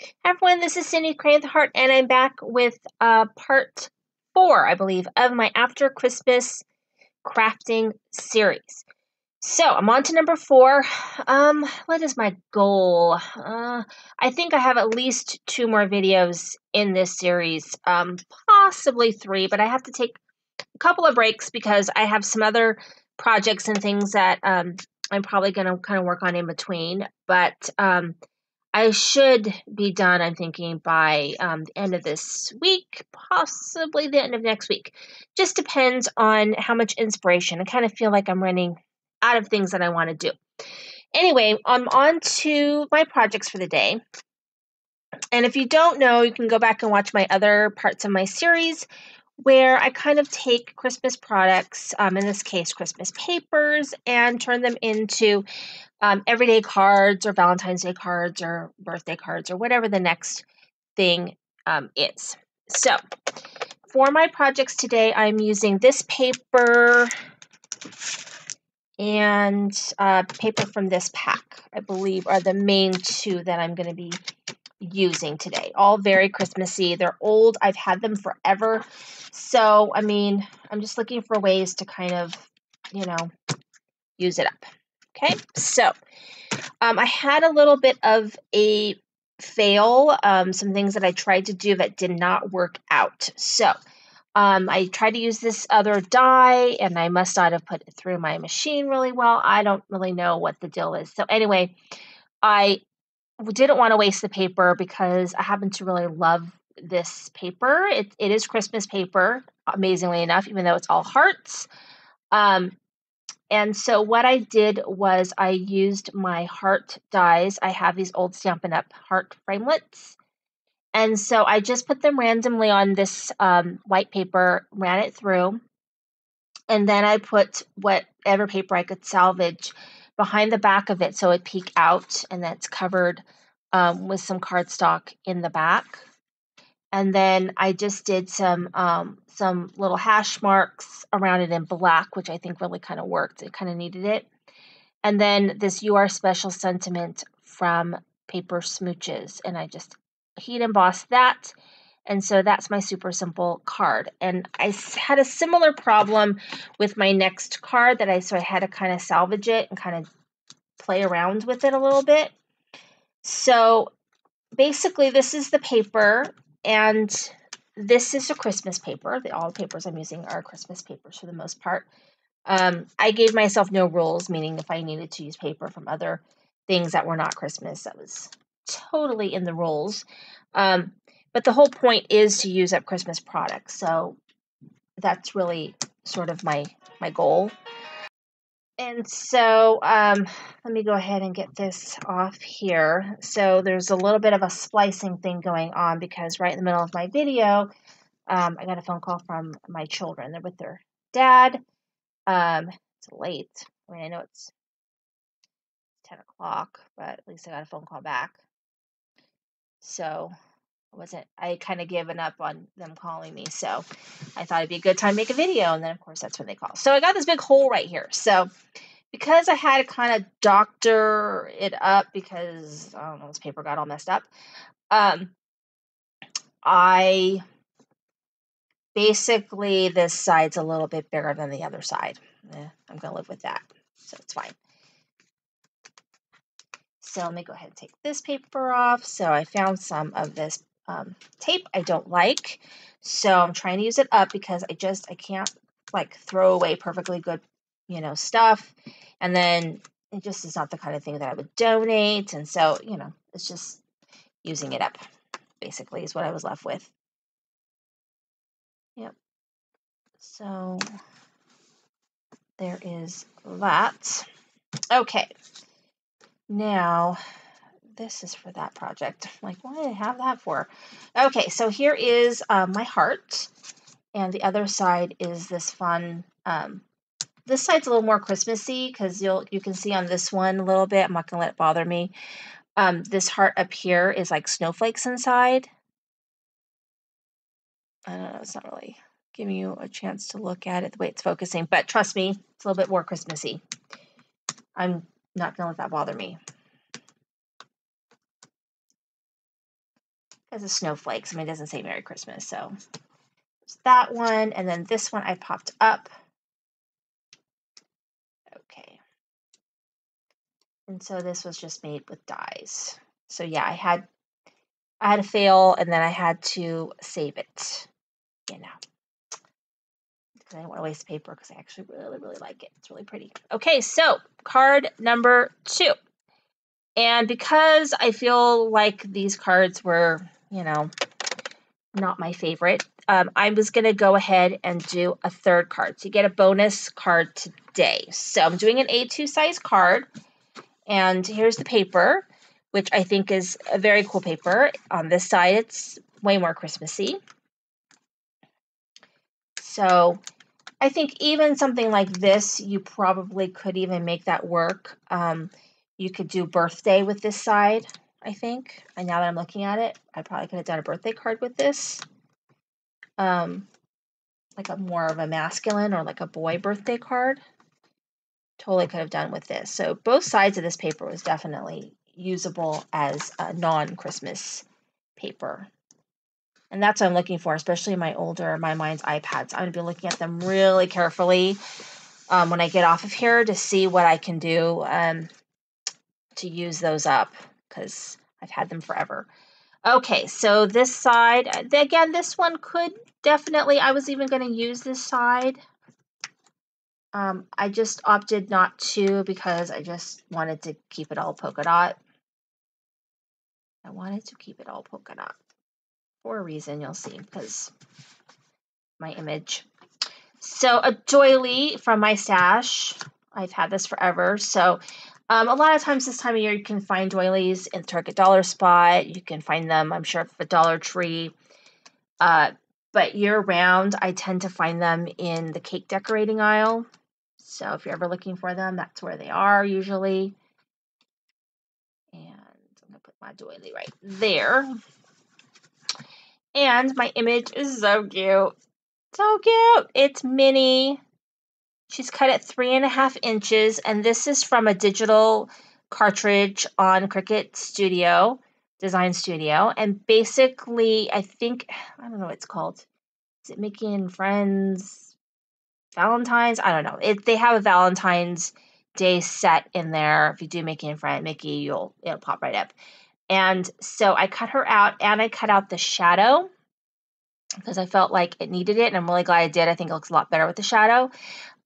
Hi everyone, this is Cindy Crane the Heart, and I'm back with part 4, I believe, of my After Christmas crafting series. So I'm on to number 4. What is my goal? I think I have at least 2 more videos in this series, possibly 3, but I have to take a couple of breaks because I have some other projects and things that I'm probably going to kind of work on in between. But I should be done, I'm thinking, by the end of this week, possibly the end of next week. Just depends on how much inspiration. I kind of feel like I'm running out of things that I want to do. Anyway, I'm on to my projects for the day. And if you don't know, you can go back and watch my other parts of my series where I kind of take Christmas products, in this case, Christmas papers, and turn them into everyday cards or Valentine's Day cards or birthday cards or whatever the next thing is. So for my projects today, I'm using this paper and paper from this pack, I believe, are the main 2 that I'm going to be using today. All very Christmassy. They're old. I've had them forever. So, I mean, I'm just looking for ways to kind of, use it up. Okay, so I had a little bit of a fail, some things that I tried to do that did not work out. So I tried to use this other die, and I must not have put it through my machine really well. I don't really know what the deal is. So anyway, I didn't want to waste the paper because I happen to really love this paper. It is Christmas paper, amazingly enough, even though it's all hearts. And so what I did was I used my heart dies. I have these old Stampin' Up! Heart framelits. And so I just put them randomly on this white paper, ran it through, and then I put whatever paper I could salvage behind the back of it so it peek out, and that's covered with some cardstock in the back. And then I just did some little hash marks around it in black, which I think really kind of worked. It kind of needed it. And then this You Are Special sentiment from Paper Smooches, and I just heat embossed that. And so that's my super simple card. And I had a similar problem with my next card so I had to kind of salvage it and kind of play around with it a little bit. So basically this is the paper, and this is a Christmas paper. All the papers I'm using are Christmas papers for the most part. I gave myself no rules, meaning if I needed to use paper from other things that were not Christmas, that was totally in the rules. But the whole point is to use up Christmas products. So that's really sort of my goal. And so let me go ahead and get this off here. So there's a little bit of a splicing thing going on because right in the middle of my video, I got a phone call from my children. They're with their dad. It's late. I mean, I know it's 10 o'clock, but at least I got a phone call back. So I kind of given up on them calling me. So I thought it'd be a good time to make a video. And then of course that's when they call. So I got this big hole right here. So because I had to kind of doctor it up because I don't know, this paper got all messed up. I basically, this side's a little bit bigger than the other side. I'm going to live with that. So it's fine. So let me go ahead and take this paper off. So I found some of this tape I don't like. So I'm trying to use it up because I can't like throw away perfectly good, stuff. And then it just is not the kind of thing that I would donate. And so, it's just using it up, basically, is what I was left with. Yep. So there is that. Okay. Now, this is for that project. Like, what did I have that for? Okay, so here is my heart, and the other side is this fun. This side's a little more Christmassy because you can see on this one a little bit. I'm not gonna let it bother me. This heart up here is like snowflakes inside. I don't know. It's not really giving you a chance to look at it the way it's focusing, but trust me, it's a little bit more Christmassy. I'm not gonna let that bother me. Because of snowflakes. I mean, it doesn't say Merry Christmas, so there's that one. And then this one I popped up. Okay. And so this was just made with dies. So yeah, I had a fail, and then I had to save it, you know, because I didn't want to waste paper, because I actually really, really like it. It's really pretty. Okay, so card number 2. And because I feel like these cards were, you know, not my favorite, I was going to go ahead and do a third card. So you get a bonus card today. So I'm doing an A2 size card. And here's the paper, which I think is a very cool paper. On this side, it's way more Christmassy. So I think even something like this, you probably could even make that work. You could do birthday with this side, I think. And now that I'm looking at it, I probably could have done a birthday card with this. Like a more of a masculine or like a boy birthday card. Totally could have done with this. So both sides of this paper was definitely usable as a non-Christmas paper. And that's what I'm looking for, especially my Mind's iPads. I'm going to be looking at them really carefully when I get off of here to see what I can do to use those up, because I've had them forever. Okay, so this side, again, this one could definitely, I was even going to use this side. I just opted not to because I just wanted to keep it all polka dot. I wanted to keep it all polka dot for a reason, you'll see, because my image. So a doily from my stash. I've had this forever. So a lot of times this time of year you can find doilies in the Target dollar spot. You can find them, I'm sure, at the Dollar Tree. But year round, I tend to find them in the cake decorating aisle. So if you're ever looking for them, that's where they are usually. And I'm going to put my doily right there. And my image is so cute. So cute. It's Minnie. She's cut at 3.5 inches, and this is from a digital cartridge on Cricut Studio, Design Studio. And basically, I think, I don't know what it's called. Is it Mickey and Friends? Valentine's? I don't know. They have a Valentine's Day set in there. If you do Mickey and Friend, Mickey, it'll pop right up. And so I cut her out, and I cut out the shadow because I felt like it needed it, and I'm really glad I did. I think it looks a lot better with the shadow.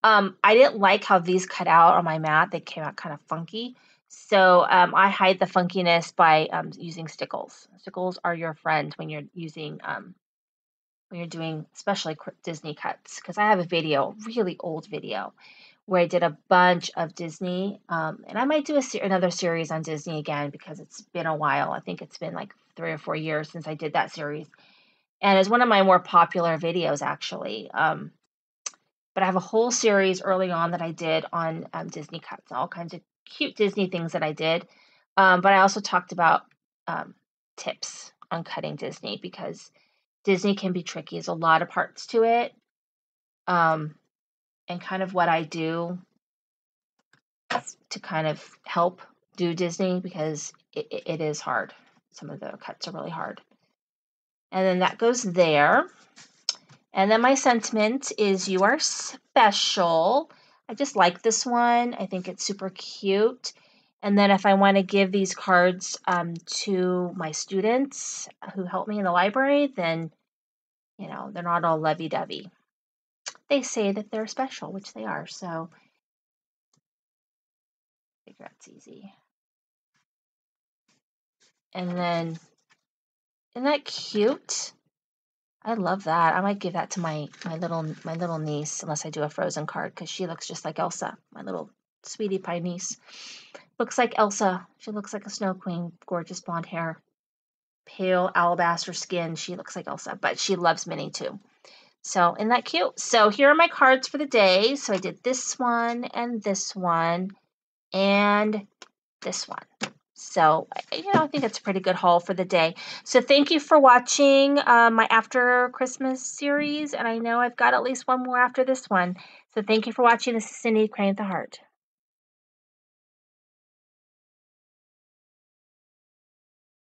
I didn't like how these cut out on my mat. They came out kind of funky. So I hide the funkiness by using stickles. Stickles are your friend when you're using, when you're doing especially Disney cuts. Because I have a video, really old video, where I did a bunch of Disney. And I might do another series on Disney again because it's been a while. I think it's been like 3 or 4 years since I did that series. And it's one of my more popular videos, actually. But I have a whole series early on that I did on Disney cuts, all kinds of cute Disney things that I did. But I also talked about tips on cutting Disney, because Disney can be tricky. There's a lot of parts to it. And kind of what I do to kind of help do Disney, because it is hard. Some of the cuts are really hard. And then that goes there. And then my sentiment is, you are special. I just like this one. I think it's super cute. And then if I want to give these cards to my students who help me in the library, then, you know, they're not all lovey-dovey. They say that they're special, which they are. So I figure that's easy. And then, isn't that cute? I love that. I might give that to my little niece, unless I do a Frozen card, because she looks just like Elsa, my little sweetie pie niece. Looks like Elsa. She looks like a snow queen. Gorgeous blonde hair, pale alabaster skin. She looks like Elsa, but she loves Minnie too. So isn't that cute? So here are my cards for the day. So I did this one and this one and this one. So, you know, I think it's a pretty good haul for the day. So thank you for watching my After Christmas series. And I know I've got at least one more after this one. So thank you for watching. This is Cindy, Crying with the Heart.